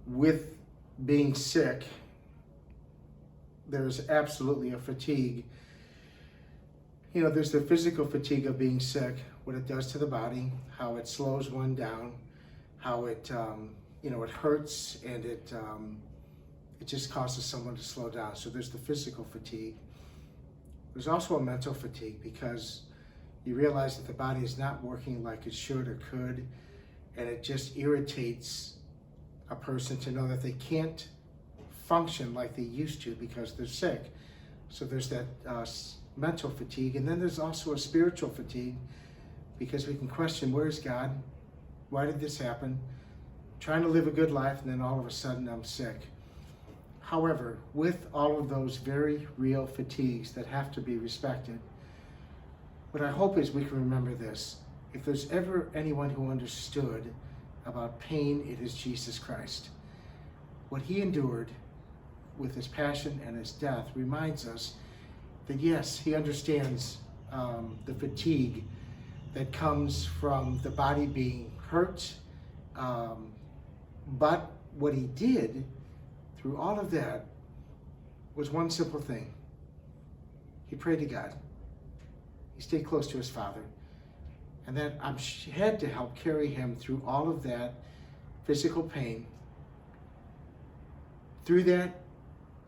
with being sick, there's absolutely a fatigue. You know, there's the physical fatigue of being sick, what it does to the body, how it slows one down, how it, it hurts, and it just causes someone to slow down. So there's the physical fatigue. There's also a mental fatigue, because you realize that the body is not working like it should or could, and it just irritates a person to know that they can't function like they used to because they're sick. So there's that mental fatigue. And then there's also a spiritual fatigue, because we can question, where's God? Why did this happen? Trying to live a good life, and then all of a sudden I'm sick. However, with all of those very real fatigues that have to be respected, what I hope is we can remember this. If there's ever anyone who understood about pain, it is Jesus Christ. What he endured with his passion and his death reminds us that yes, he understands the fatigue that comes from the body being hurt, but what he did through all of that was one simple thing. He prayed to God. He stayed close to his Father. And that had to help carry him through all of that physical pain, through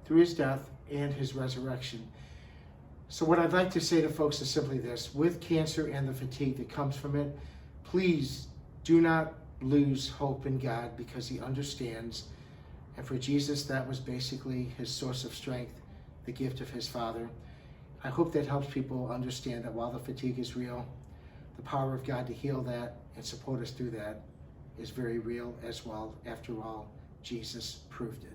his death and his resurrection. So what I'd like to say to folks is simply this: with cancer and the fatigue that comes from it, please do not lose hope in God, because he understands. And for Jesus, that was basically his source of strength, the gift of his Father. I hope that helps people understand that while the fatigue is real, the power of God to heal that and support us through that is very real as well. After all, Jesus proved it.